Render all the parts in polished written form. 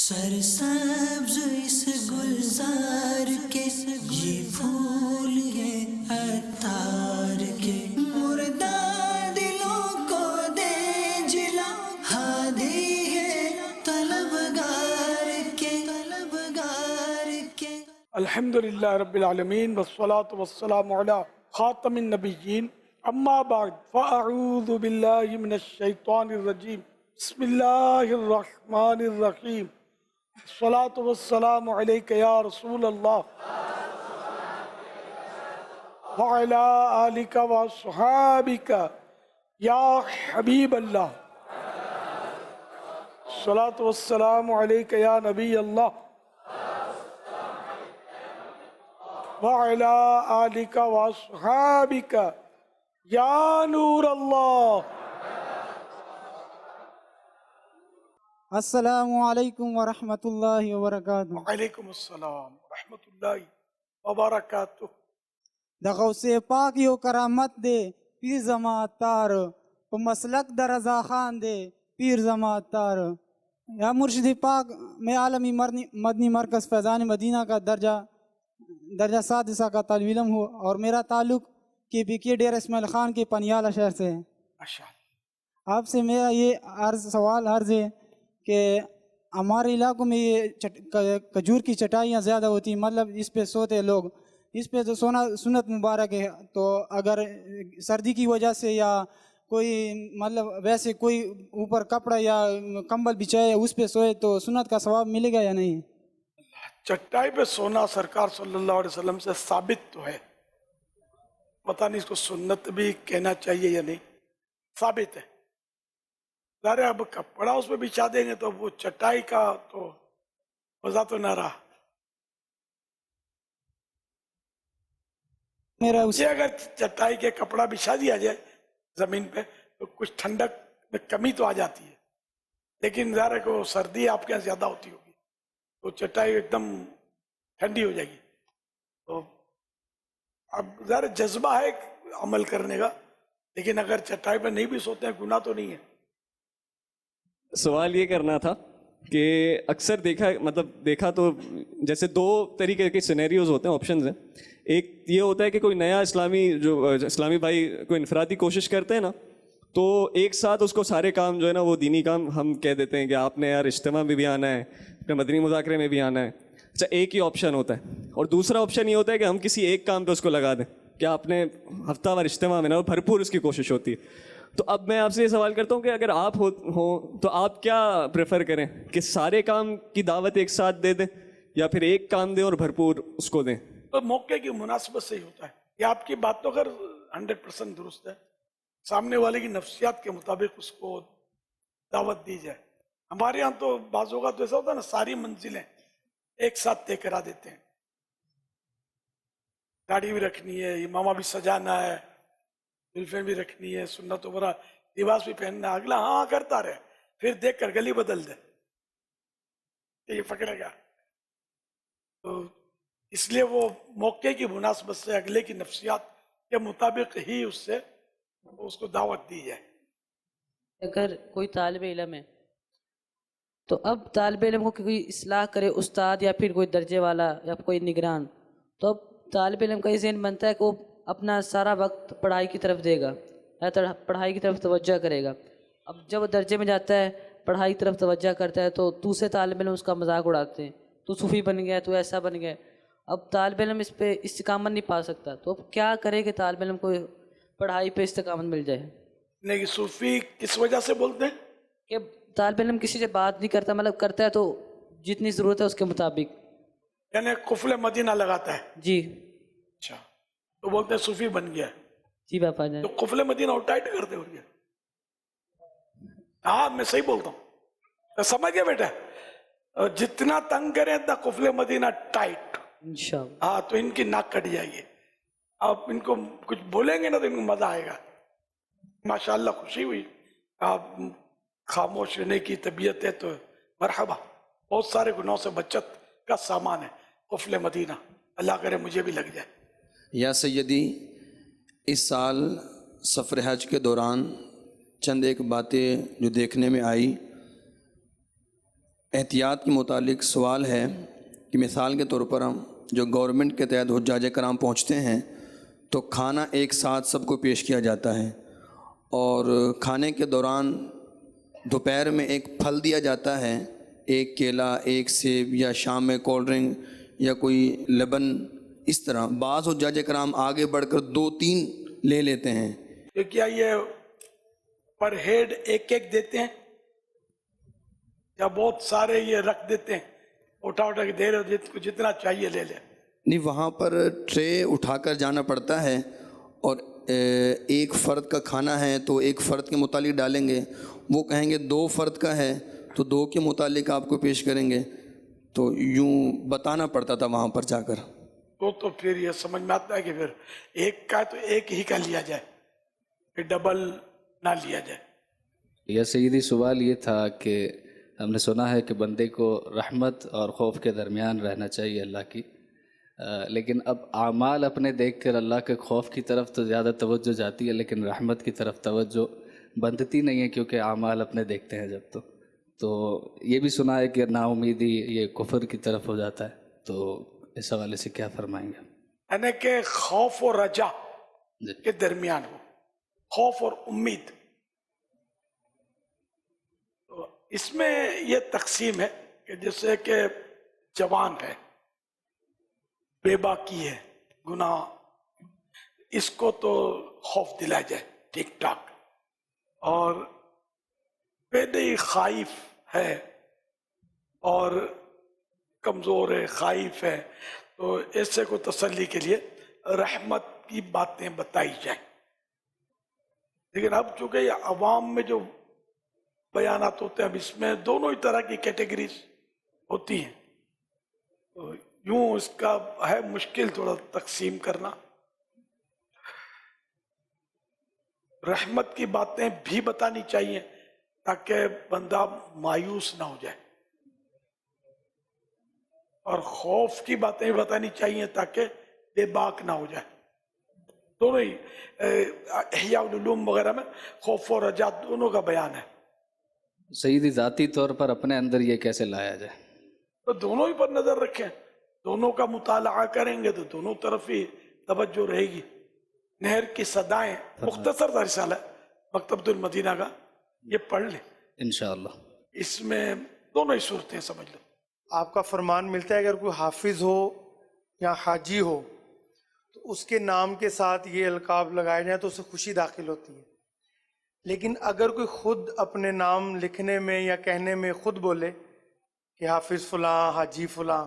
سرسبز اس گلزار کے یہ پھول ہیں عطار کے، مردہ دلوں کو دے جلا، ہادی ہے طلبگار کے، طلبگار کے۔ الحمدللہ رب العالمین والصلاة والسلام علی خاتم النبیین، اما بعد فاعوذ باللہ من الشیطان الرجیم، بسم اللہ الرحمن الرحیم، الصلاة والسلام علیک یا رسول اللہ وعلی آلک واصحابک یا حبیب اللہ، الصلاة والسلام علیک یا نبی اللہ وَعَلَىٰ آلِكَ وَأَصْحَابِكَ یا نور اللہ۔ السلام علیکم ورحمۃ اللہ وبرکاتہ۔ وعلیکم السلام ورحمۃ اللہ وبرکاتہ۔ د غوث پاک یو کرامت دے پیر زما تار، په مسلک د رضا خان دے پیر زما تار۔ یا مرشد پاک، میں عالمی مدنی مرکز فیضان مدینہ کا درجہ سادسہ کا طالب علم ہوں، اور میرا تعلق کے ڈیرہ اسماعیل خان کے پنیالہ شہر سے ہے۔ آپ سے میرا یہ سوال عرض ہے کہ ہمارے علاقوں میں یہ کھجور کی چٹائیاں زیادہ ہوتی ہیں، مطلب اس پہ سوتے لوگ، اس پہ تو سونا سنت مبارک ہے، تو اگر سردی کی وجہ سے یا کوئی مطلب ویسے کوئی اوپر کپڑا یا کمبل بچھائے اس پہ سوئے تو سنت کا ثواب ملے گا یا نہیں؟ چٹائی پہ سونا سرکار صلی اللہ علیہ وسلم سے ثابت تو ہے، پتہ نہیں اس کو سنت بھی کہنا چاہیے یا نہیں، ثابت ہے۔ ظاہر اب کپڑا اس پہ بچھا دیں گے تو وہ چٹائی کا تو مزہ تو نہ رہا۔ اگر چٹائی کے کپڑا بچھا دیا جائے زمین پہ تو کچھ ٹھنڈک میں کمی تو آ جاتی ہے، لیکن ظاہر ہے کہ وہ سردی آپ کے یہاں زیادہ ہوتی ہوگی تو چٹائی ایک دم ٹھنڈی ہو جائے گی۔ تو اب ظاہر جذبہ ہے عمل کرنے کا، لیکن اگر چٹائی پہ نہیں بھی سوتے ہیں گناہ تو نہیں ہے۔ سوال یہ کرنا تھا کہ اکثر دیکھا تو جیسے دو طریقے کے سینیریوز ہوتے ہیں، آپشنز ہیں۔ ایک یہ ہوتا ہے کہ کوئی نیا اسلامی بھائی کوئی انفرادی کوشش کرتے ہیں نا، تو ایک ساتھ اس کو سارے کام جو ہے نا وہ دینی کام ہم کہہ دیتے ہیں کہ آپ نے یار اجتماع میں بھی آنا ہے، اپنے مدنی مذاکرے میں بھی آنا ہے۔ اچھا، ایک ہی آپشن ہوتا ہے، اور دوسرا آپشن یہ ہوتا ہے کہ ہم کسی ایک کام پہ اس کو لگا دیں کہ آپ نے ہفتہ وار اجتماع میں نا وہ بھرپور اس کی کوشش ہوتی ہے۔ تو اب میں آپ سے یہ سوال کرتا ہوں کہ اگر آپ ہوں تو آپ کیا پریفر کریں، کہ سارے کام کی دعوت ایک ساتھ دے دیں یا پھر ایک کام دیں اور بھرپور اس کو دیں؟ تو موقع کی مناسبت سے ہی ہوتا ہے۔ یہ آپ کی بات تو اگر 100% درست ہے، سامنے والے کی نفسیات کے مطابق اس کو دعوت دی جائے۔ ہمارے ہاں تو بعض اوقات تو ایسا ہوتا ہے نا، ساری منزلیں ایک ساتھ طے کرا دیتے ہیں، داڑھی بھی رکھنی ہے، امامہ بھی سجانا ہے، زلفیں بھی رکھنی ہے، سنت وغیرہ لباس بھی پہننا ہے، اگلا ہاں کرتا رہے، پھر دیکھ کر گلی بدل دے کہ یہ پکڑے گا۔ تو اس لیے وہ موقع کی مناسبت سے اگلے کی نفسیات کے مطابق ہی اس کو دعوت دی جائے۔ اگر کوئی طالب علم ہے تو اب طالب علم کو کوئی اصلاح کرے، استاد یا پھر کوئی درجے والا یا کوئی نگران، تو اب طالب علم کا یہ ذہن بنتا ہے کہ وہ اپنا سارا وقت پڑھائی کی طرف دے گا، پڑھائی کی طرف توجہ کرے گا۔ اب جب وہ درجے میں جاتا ہے، پڑھائی کی طرف توجہ کرتا ہے، تو دوسرے طالب علم اس کا مذاق اڑاتے ہیں، تو صوفی بن گیا، تو ایسا بن گیا۔ اب طالب علم اس پہ استقامت نہیں پا سکتا، تو اب کیا کرے کہ طالب علم کو پڑھائی پہ استقامت مل جائے؟ نہیں، صوفی کس وجہ سے بولتے ہیں؟ کہ طالب علم کسی سے بات نہیں کرتا، مطلب کرتا ہے تو جتنی ضرورت ہے اس کے مطابق، یعنی قفل مدینہ لگاتا ہے۔ جی اچھا، تو بولتے ہیں صوفی بن گیا۔ جی باپا جان، تو قفل مدینہ اور ٹائٹ کرتے ہو گیا۔ ہاں میں صحیح بولتا ہوں، سمجھ گیا بیٹا؟ جتنا تنگ کریں اتنا قفل مدینہ ٹائٹ۔ انشاءاللہ۔ ہاں، تو ان کی ناک کٹ جائے گی۔ آپ ان کو کچھ بولیں گے نا تو ان کو مزہ آئے گا۔ ماشاءاللہ خوشی ہوئی، آپ خاموش رہنے کی طبیعت ہے تو مرحبا۔ بہت سارے گناہوں سے بچت کا سامان ہے قفل مدینہ، اللہ کرے مجھے بھی لگ جائے۔ یا سیدی، اس سال سفر حج کے دوران چند ایک باتیں جو دیکھنے میں آئی احتیاط کے متعلق سوال ہے کہ مثال کے طور پر ہم جو گورنمنٹ کے تحت حجاج کرام پہنچتے ہیں تو کھانا ایک ساتھ سب کو پیش کیا جاتا ہے، اور کھانے کے دوران دوپہر میں ایک پھل دیا جاتا ہے، ایک کیلا، ایک سیب، یا شام میں کولڈ ڈرنک یا کوئی لبن. اس طرح بعض حجاج کرام آگے بڑھ کر 2-3 لے لیتے ہیں. تو کیا یہ پر ہیڈ ایک ایک دیتے ہیں یا بہت سارے یہ رکھ دیتے ہیں، اٹھا کے دے رہے ہو، جتنا چاہیے لے لیں؟ نہیں، وہاں پر ٹرے اٹھا کر جانا پڑتا ہے، اور ایک فرد کا کھانا ہے تو ایک فرد کے متعلق ڈالیں گے. وہ کہیں گے 2 فرد کا ہے تو 2 کے متعلق آپ کو پیش کریں گے. تو یوں بتانا پڑتا تھا وہاں پر جا کر. تو پھر یہ سمجھ میں آتا ہے کہ پھر ایک کا تو ایک ہی کا لیا جائے، پھر ڈبل نہ لیا جائے. یا سیدی سوال یہ تھا کہ ہم نے سنا ہے کہ بندے کو رحمت اور خوف کے درمیان رہنا چاہیے اللہ کی، لیکن اب اعمال اپنے دیکھ کر اللہ کے خوف کی طرف تو زیادہ توجہ جاتی ہے، لیکن رحمت کی طرف توجہ بندتی نہیں ہے کیونکہ اعمال اپنے دیکھتے ہیں جب تو یہ بھی سنا ہے کہ نا امیدی یہ کفر کی طرف ہو جاتا ہے. تو اس حوالے سے کیا فرمائیں گے؟ یعنی کہ خوف و رجا کے درمیان ہو، خوف اور امید. اس میں یہ تقسیم ہے کہ جیسے کہ جوان ہے، بے باکی ہے، گناہ، اس کو تو خوف دلا جائے ٹھیک ٹھاک، اور پہلے ہی خائف ہے اور کمزور ہے، خائف ہے، تو ایسے کو تسلی کے لیے رحمت کی باتیں بتائی جائیں. لیکن اب چونکہ یہ عوام میں جو بیانات ہوتے ہیں، اب اس میں دونوں ہی طرح کی کیٹیگریز ہوتی ہیں، تو یوں اس کا ہے مشکل تھوڑا تقسیم کرنا. رحمت کی باتیں بھی بتانی چاہیے تاکہ بندہ مایوس نہ ہو جائے، اور خوف کی باتیں بھی بتانی چاہیے تاکہ بے باک نہ ہو جائے. دونوں ہی احیاء العلوم وغیرہ میں خوف و رجا دونوں کا بیان ہے. سیدی ذاتی طور پر اپنے اندر یہ کیسے لایا جائے؟ تو دونوں ہی پر نظر رکھیں، دونوں کا مطالعہ کریں گے تو دونوں طرف ہی توجہ رہے گی. نہر کی صدائیں مختصر سا رسالہ ہے مکتبۃ المدینہ کا، یہ پڑھ لیں انشاءاللہ. اس میں دونوں ہی صورتیں سمجھ لیں. آپ کا فرمان ملتا ہے اگر کوئی حافظ ہو یا حاجی ہو تو اس کے نام کے ساتھ یہ القاب لگائے جائیں تو اسے خوشی داخل ہوتی ہے، لیکن اگر کوئی خود اپنے نام لکھنے میں یا کہنے میں خود بولے کہ حافظ فلاں، حاجی فلاں،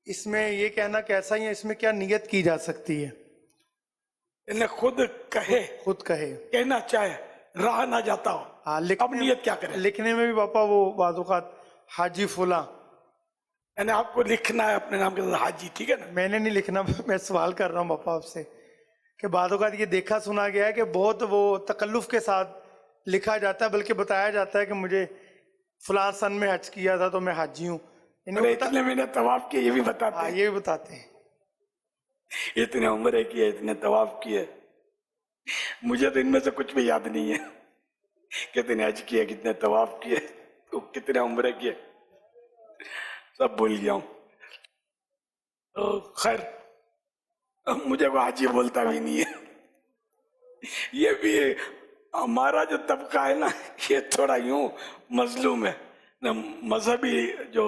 اس میں یہ کہنا کیسا ہے؟ اس میں کیا نیت کی جا سکتی ہے؟ انہیں خود کہے، خود کہے، کہنا چاہے، رہا نہ جاتا ہو، اب نیت کیا کرے؟ لکھنے میں بھی پاپا وہ بعض اوقات حاجی فلاں، یعنی آپ کو لکھنا ہے اپنے نام کے ساتھ حاجی، ٹھیک ہے نا؟ میں نے نہیں لکھنا، میں سوال کر رہا ہوں پاپا آپ سے کہ بعض اوقات یہ دیکھا سنا گیا ہے کہ بہت وہ تکلف کے ساتھ لکھا جاتا ہے، بلکہ بتایا جاتا ہے کہ مجھے فلاں سن میں حج کیا تھا تو میں حاجی ہوں. اتنے میں نے طواف کیے، یہ بھی بتاتے ہیں، یہ بھی بتاتے ہیں. اتنے عمرے کیے، اتنے طواف کیے. مجھے تو ان میں سے کچھ بھی یاد نہیں ہے، کتنے حج کیے، کتنے طواف کیے، کتنے عمرے کیے، سب بھول گیا ہوں. خیر، مجھے وہ حاجی بولتا بھی نہیں ہے. یہ بھی ہمارا جو طبقہ ہے نا، یہ تھوڑا یوں مظلوم ہے. مذہبی جو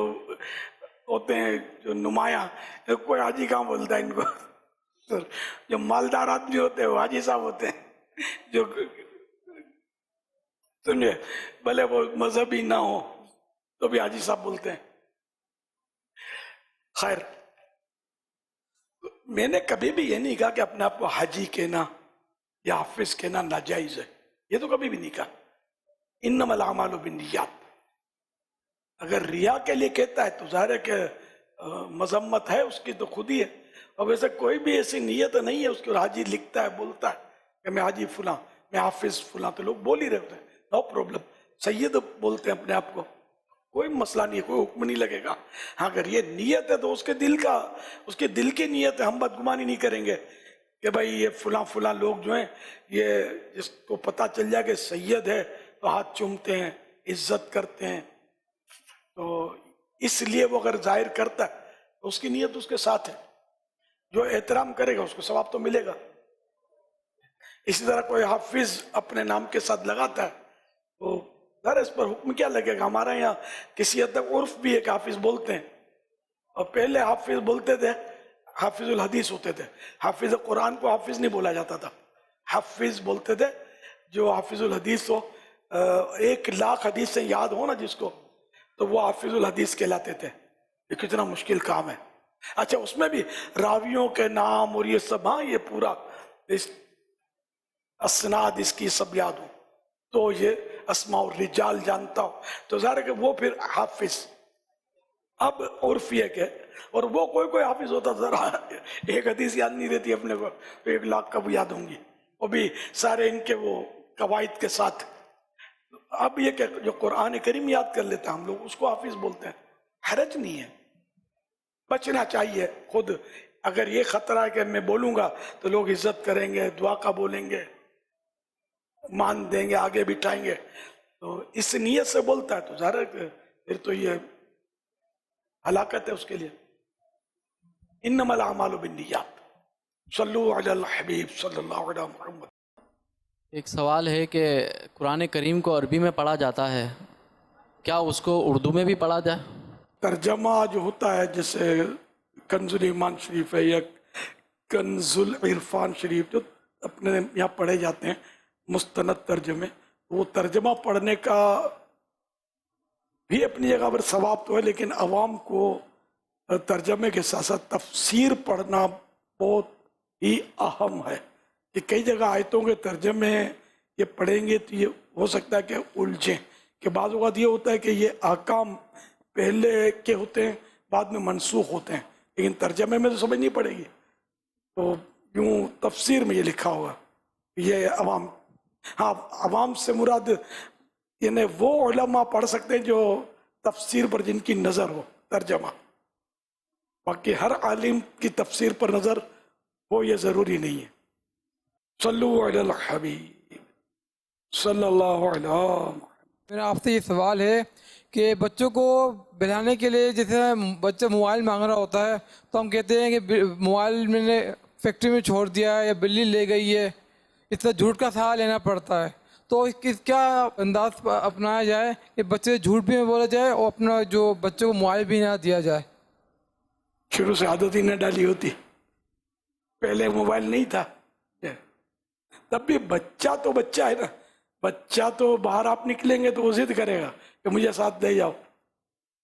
ہوتے ہیں، جو نمایاں، کوئی حاجی کہاں بولتا ہے ان کو. جو مالدار آدمی ہوتے ہیں وہ حاجی صاحب ہوتے ہیں، جو سمجھے، بھلے وہ مذہبی نہ ہو تو بھی حاجی صاحب بولتے ہیں. خیر، میں نے کبھی بھی یہ نہیں کہا کہ اپنے آپ کو حاجی کہنا یا حافظ کہنا ناجائز ہے، یہ تو کبھی بھی نہیں کہا. انما الاعمال بالنیات. اگر ریا کے لیے کہتا ہے تو ظاہر ہے کہ مذمت ہے اس کی تو خود ہی ہے. اور ویسے کوئی بھی ایسی نیت نہیں ہے اس کو، حاجی لکھتا ہے، بولتا ہے کہ میں حاجی فلاں، میں حافظ فلاں، تو لوگ بول ہی رہے ہوتے ہیں، نو پرابلم. سید بولتے ہیں اپنے آپ کو، کوئی مسئلہ نہیں ہے، کوئی حکم نہیں لگے گا. ہاں اگر یہ نیت ہے تو اس کے دل کا، اس کے دل کی نیت ہے. ہم بدگمانی نہیں کریں گے کہ بھائی یہ فلاں فلاں لوگ جو ہیں، یہ جس کو پتہ چل جائے کہ سید ہے تو ہاتھ چومتے ہیں، عزت کرتے ہیں، تو اس لیے وہ اگر ظاہر کرتا ہے تو اس کی نیت اس کے ساتھ ہے، جو احترام کرے گا اس کو ثواب تو ملے گا. اسی طرح کوئی حافظ اپنے نام کے ساتھ لگاتا ہے تو ذرا اس پر حکم کیا لگے گا؟ ہمارے یہاں کسی حد تک عرف بھی ہے کہ حافظ بولتے ہیں، اور پہلے حافظ بولتے تھے حافظ الحدیث ہوتے تھے. حافظ قرآن کو حافظ نہیں بولا جاتا تھا، حافظ بولتے تھے. جو حافظ الحدیث ہو 1,00,000 حدیث سے یاد ہو نا جس کو، تو وہ حافظ الحدیث کہلاتے تھے. یہ کتنا مشکل کام ہے. اچھا اس میں بھی راویوں کے نام اور یہ سب، ہاں یہ پورا اسناد اس کی سب یاد ہو تو یہ اسماء الرجال جانتا ہو تو ظاہر ہے کہ وہ پھر حافظ. اب عرف یہ کہ اور وہ کوئی حافظ ہوتا ذرا ایک حدیث یاد نہیں رہتی اپنے کو تو 1,00,000 کب یاد ہوں گی، وہ بھی سارے ان کے وہ قواعد کے ساتھ. اب یہ کہ جو قرآن کریم یاد کر لیتا ہم لوگ اس کو حافظ بولتے ہیں. حرج نہیں ہے، بچنا چاہیے. خود اگر یہ خطرہ ہے کہ میں بولوں گا تو لوگ عزت کریں گے، دعا کا بولیں گے، مان دیں گے، آگے بٹھائیں گے، تو اس نیت سے بولتا ہے تو ظاہر ہے کہ پھر تو یہ ہلاکت ہے اس کے لیے. انما الاعمال بالنیات. صلو علی الحبیب صلی اللہ علیہ محمد. ایک سوال ہے کہ قرآن کریم کو عربی میں پڑھا جاتا ہے، کیا اس کو اردو میں بھی پڑھا جائے؟ ترجمہ جو ہوتا ہے جیسے کنز الایمان شریف ہے یا کنز العرفان شریف جو اپنے یہاں پڑھے جاتے ہیں مستند ترجمے، وہ ترجمہ پڑھنے کا بھی اپنی جگہ پر ثواب تو ہے، لیکن عوام کو ترجمے کے ساتھ ساتھ تفسیر پڑھنا بہت ہی اہم ہے. کہ کئی جگہ آیتوں کے ترجمے یہ پڑھیں گے تو یہ ہو سکتا ہے کہ الجھیں، کہ بعض اوقات یہ ہوتا ہے کہ یہ احکام پہلے کے ہوتے ہیں بعد میں منسوخ ہوتے ہیں، لیکن ترجمے میں تو سمجھ نہیں پڑے گی. تو یوں تفسیر میں یہ لکھا ہوگا یہ عوام، ہاں عوام سے مراد یعنی وہ علماء پڑھ سکتے ہیں جو تفسیر پر جن کی نظر ہو، ترجمہ. باقی ہر عالم کی تفسیر پر نظر ہو یہ ضروری نہیں ہے. صلو علی الحبیب صلی اللہ علیہ وسلم. میرا آپ سے یہ سوال ہے کہ بچوں کو بہلانے کے لیے جیسے بچہ موبائل مانگ رہا ہوتا ہے تو ہم کہتے ہیں کہ موبائل میں نے فیکٹری میں چھوڑ دیا ہے یا بلی لے گئی ہے، اس طرح جھوٹ کا سہارا لینا پڑتا ہے. تو کیا انداز اپنایا جائے کہ بچے جھوٹ بھی نہ بولا جائے اور اپنا جو بچوں کو موبائل بھی نہ دیا جائے؟ شروع سے عادت ہی نہ ڈالی ہوتی، پہلے موبائل نہیں تھا تب بھی بچہ تو بچہ ہے نا. بچہ تو باہر آپ نکلیں گے تو وہ ضد کرے گا کہ مجھے ساتھ لے جاؤ.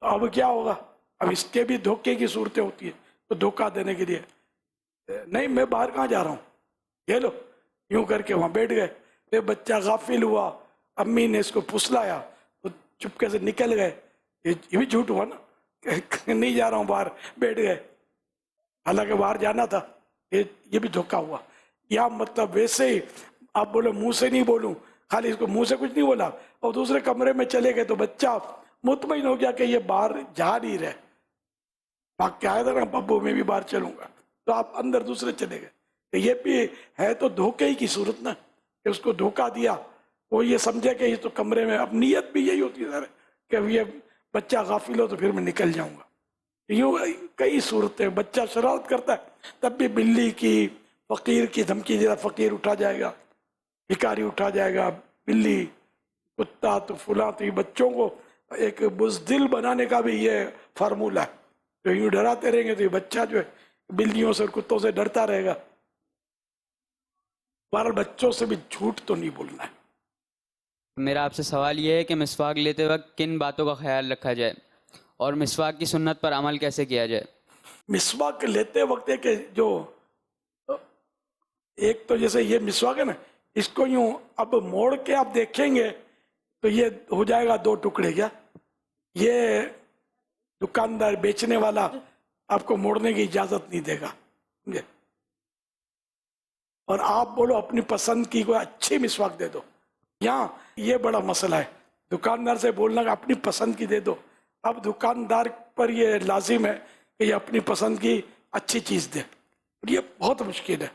تو اب کیا ہوگا؟ اب اس کے بھی دھوکے کی صورتیں ہوتی ہیں تو دھوکہ دینے کے لیے نہیں میں باہر کہاں جا رہا ہوں، یہ لو یوں کر کے وہاں بیٹھ گئے. پھر بچہ غافل ہوا، امی نے اس کو پھسلایا تو چپکے سے نکل گئے. یہ بھی جھوٹ ہوا نا کہ نہیں جا رہا ہوں باہر، بیٹھ گئے حالانکہ باہر جانا تھا. یہ بھی دھوکہ ہوا. یا مطلب ویسے ہی آپ بولو منہ سے نہیں بولوں، خالی اس کو منہ سے کچھ نہیں بولا اور دوسرے کمرے میں چلے گئے تو بچہ مطمئن ہو گیا کہ یہ باہر جا نہیں رہے. باقی آیا تھا نا ببو میں بھی باہر چلوں گا، تو آپ اندر دوسرے چلے گئے. یہ بھی ہے تو دھوکے ہی کی صورت نا، کہ اس کو دھوکہ دیا، وہ یہ سمجھے کہ یہ تو کمرے میں. اب نیت بھی یہی ہوتی ہے کہ یہ بچہ غافل ہو تو پھر میں نکل جاؤں گا. یوں کئی صورتیں. بچہ شرارت کرتا ہے تب بھی بلی کی، فقیر کی دھمکی دیا، فقیر اٹھا جائے گا، بھکاری اٹھا جائے گا، بلی، کتا تو فلاں. تو یہ بچوں کو ایک بزدل بنانے کا بھی یہ فارمولہ ہے. تو یوں ڈراتے رہیں گے تو یہ بچہ جو ہے بلیوں سے اور کتوں سے ڈرتا رہے گا. بہرحال بچوں سے بھی جھوٹ تو نہیں بولنا ہے. میرا آپ سے سوال یہ ہے کہ مسواک لیتے وقت کن باتوں کا خیال رکھا جائے اور مسواک کی سنت پر عمل کیسے کیا جائے؟ مسواک لیتے وقت ہے کہ جو ایک تو جیسے یہ مسواک ہے نا، اس کو یوں اب موڑ کے آپ دیکھیں گے تو یہ ہو جائے گا 2 ٹکڑے. کیا یہ دکاندار بیچنے والا آپ کو موڑنے کی اجازت نہیں دے گا. اور آپ بولو اپنی پسند کی کوئی اچھی مسواک دے دو. یہاں یہ بڑا مسئلہ ہے، دکاندار سے بولنا کہ اپنی پسند کی دے دو. اب دکاندار پر یہ لازم ہے کہ یہ اپنی پسند کی اچھی چیز دے، یہ بہت مشکل ہے.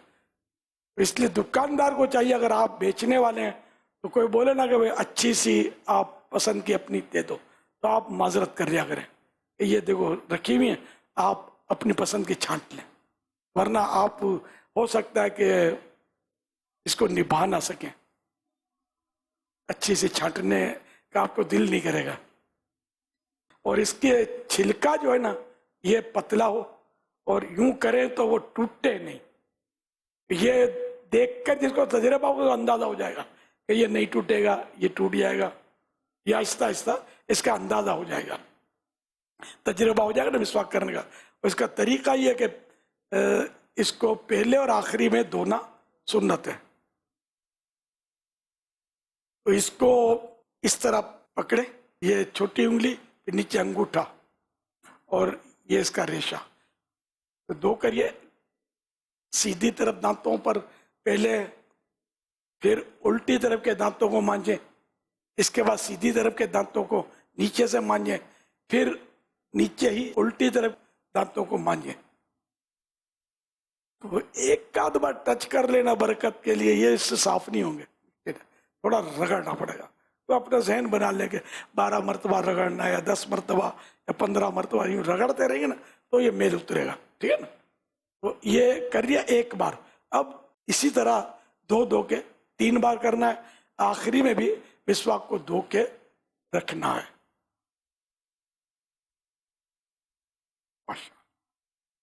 اس لیے دکاندار کو چاہیے اگر آپ بیچنے والے ہیں تو کوئی بولے نا کہ اچھی سی آپ پسند کی اپنی دے دو، تو تو آپ معذرت کر لیا کریں کہ یہ دیکھو رکھی ہوئی ہیں, آپ اپنی پسند کی چھانٹ لیں, ورنہ آپ ہو سکتا ہے کہ اس کو نبھا نہ سکیں, اچھی سے چھانٹنے کا آپ کو دل نہیں کرے گا. اور اس کے چھلکا جو ہے نا یہ پتلا ہو اور یوں کریں تو وہ ٹوٹے نہیں. یہ دیکھ کر جس کو تجربہ ہوگا اندازہ ہو جائے گا کہ یہ نہیں ٹوٹے گا, یہ ٹوٹ جائے گا, یا آہستہ آہستہ اس کا اندازہ ہو جائے گا, تجربہ ہو جائے گا نا مسواک کرنے کا. اس کا طریقہ یہ ہے کہ اس کو پہلے اور آخری میں دھونا سنت ہے. تو اس کو اس طرح پکڑے, یہ چھوٹی انگلی پھر نیچے انگوٹھا اور یہ اس کا ریشہ, تو دھو کر یہ سیدھی طرف دانتوں پر پہلے, پھر الٹی طرف کے دانتوں کو مانجیں, اس کے بعد سیدھی طرف کے دانتوں کو نیچے سے مانجیں, پھر نیچے ہی الٹی طرف دانتوں کو مانجیں. تو ایک آدھ بار ٹچ کر لینا برکت کے لیے, یہ اس سے صاف نہیں ہوں گے, تھوڑا رگڑنا پڑے گا. تو اپنا ذہن بنا لیں کہ 12 مرتبہ رگڑنا یا 10 مرتبہ یا 15 مرتبہ, یوں رگڑتے رہیں گے نا تو یہ میل اترے گا, ٹھیک ہے نا. تو یہ کر لیا ایک بار. اب اسی طرح دھو کے 3 بار کرنا ہے, آخری میں بھی مسواک کو دھو کے رکھنا ہے.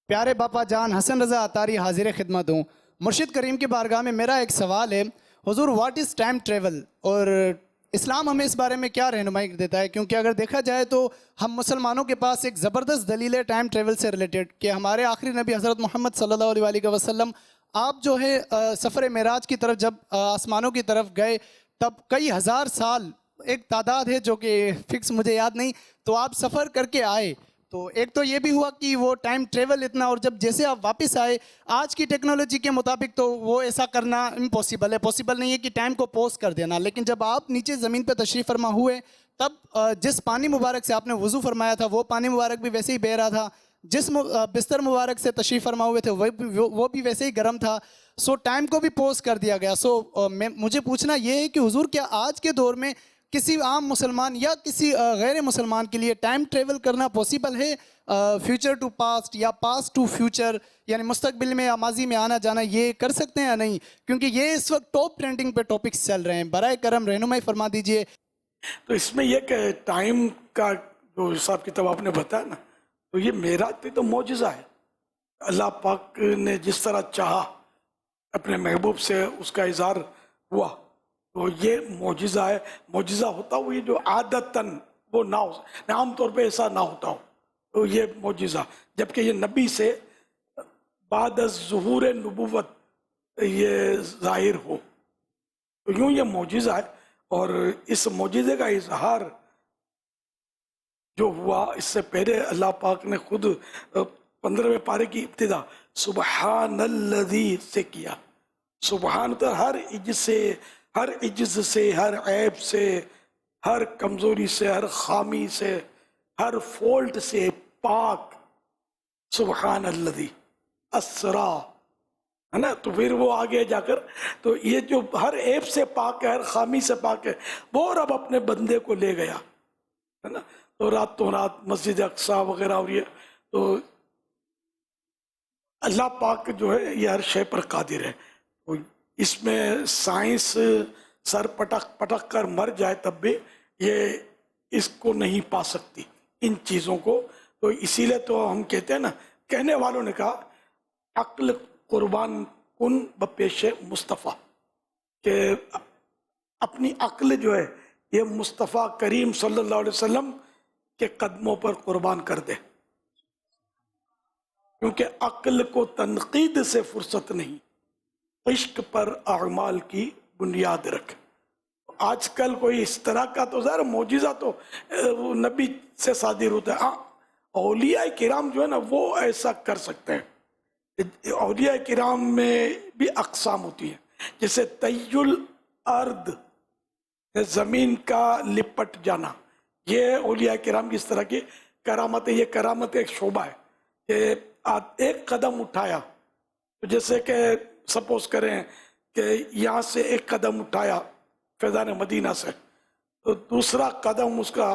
پیارے باپا جان حسن رضا عطاری حاضر خدمت ہوں. مرشد کریم کی بارگاہ میں میرا ایک سوال ہے, حضور واٹ از ٹائم ٹریول, اور اسلام ہمیں اس بارے میں کیا رہنمائی دیتا ہے؟ کیونکہ اگر دیکھا جائے تو ہم مسلمانوں کے پاس ایک زبردست دلیل ہے ٹائم ٹریول سے ریلیٹڈ, کہ ہمارے آخری نبی حضرت محمد صلی اللہ علیہ وسلم آپ جو ہے سفر معراج کی طرف جب آسمانوں کی طرف گئے تب کئی ہزار سال, ایک تعداد ہے جو کہ فکس مجھے یاد نہیں, تو آپ سفر کر کے آئے. تو ایک تو یہ بھی ہوا کہ وہ ٹائم ٹریول اتنا, اور جب جیسے آپ واپس آئے آج کی ٹیکنالوجی کے مطابق تو وہ ایسا کرنا امپاسبل ہے, پاسبل نہیں ہے کہ ٹائم کو پوز کر دینا. لیکن جب آپ نیچے زمین پہ تشریف فرما ہوئے تب جس پانی مبارک سے آپ نے وضو فرمایا تھا وہ پانی مبارک بھی ویسے ہی بہہ رہا تھا, جس بستر مبارک سے تشریف فرما ہوئے تھے وہ بھی ویسے ہی گرم تھا. سو ٹائم کو بھی پوز کر دیا گیا. سو مجھے پوچھنا یہ ہے کہ حضور کیا آج کے دور میں کسی عام مسلمان یا کسی غیر مسلمان کے لیے ٹائم ٹریول کرنا پاسبل ہے, فیوچر ٹو پاسٹ یا پاسٹ ٹو فیوچر, یعنی مستقبل میں یا ماضی میں آنا جانا, یہ کر سکتے ہیں یا نہیں؟ کیونکہ یہ اس وقت ٹاپ ٹرینڈنگ پہ ٹاپکس چل رہے ہیں, برائے کرم رہنمائی فرما دیجئے. تو اس میں یہ کہ ٹائم کا جو حساب کتاب آپ نے بتایا نا, تو یہ معراج تو معجزہ ہے. اللہ پاک نے جس طرح چاہا اپنے محبوب سے اس کا اظہار ہوا, تو یہ معجزہ ہے. معجزہ ہوتا ہو یہ جو عادتاً وہ نہ ہو, عام طور پہ ایسا نہ ہوتا ہو, تو یہ معجزہ. جبکہ یہ نبی سے بعد از ظہور نبوت یہ ظاہر ہو, تو یوں یہ معجزہ ہے. اور اس معجزے کا اظہار جو ہوا اس سے پہلے اللہ پاک نے خود 15ویں پارے کی ابتدا سبحان الذی سے کیا. سبحان تو ہر عجز سے, ہر عیب سے, ہر کمزوری سے, ہر خامی سے, ہر فولٹ سے پاک. سبحان الذی اسرا ہے نا. تو پھر وہ آگے جا کر تو یہ جو ہر عیب سے پاک ہے, ہر خامی سے پاک ہے, وہ رب اپنے بندے کو لے گیا ہے نا. تو رات مسجد اقصی وغیرہ, اور یہ تو اللہ پاک جو ہے یہ ہر شے پر قادر ہے. تو اس میں سائنس سر پٹک کر مر جائے تب بھی یہ اس کو نہیں پا سکتی ان چیزوں کو. تو اسی لیے تو ہم کہتے ہیں نا, کہنے والوں نے کہا عقل قربان کن بپیش مصطفیٰ, کہ اپنی عقل جو ہے یہ مصطفیٰ کریم صلی اللہ علیہ وسلم کے قدموں پر قربان کر دے, کیونکہ عقل کو تنقید سے فرصت نہیں, عشق پر اعمال کی بنیاد رکھ. آج کل کوئی اس طرح کا تو ظاہر معجزہ تو وہ نبی سے صادر ہوتا ہے. ہاں اولیاء کرام جو ہے نا وہ ایسا کر سکتے ہیں. اولیاء کرام میں بھی اقسام ہوتی ہیں, جیسے طی الارض, زمین کا لپٹ جانا, یہ اولیاء کرام کی اس طرح کی کرامت ہے. یہ کرامت ایک شعبہ ہے کہ ایک قدم اٹھایا, تو جیسے کہ سپوز کریں کہ یہاں سے ایک قدم اٹھایا فیضان مدینہ سے, تو دوسرا قدم اس کا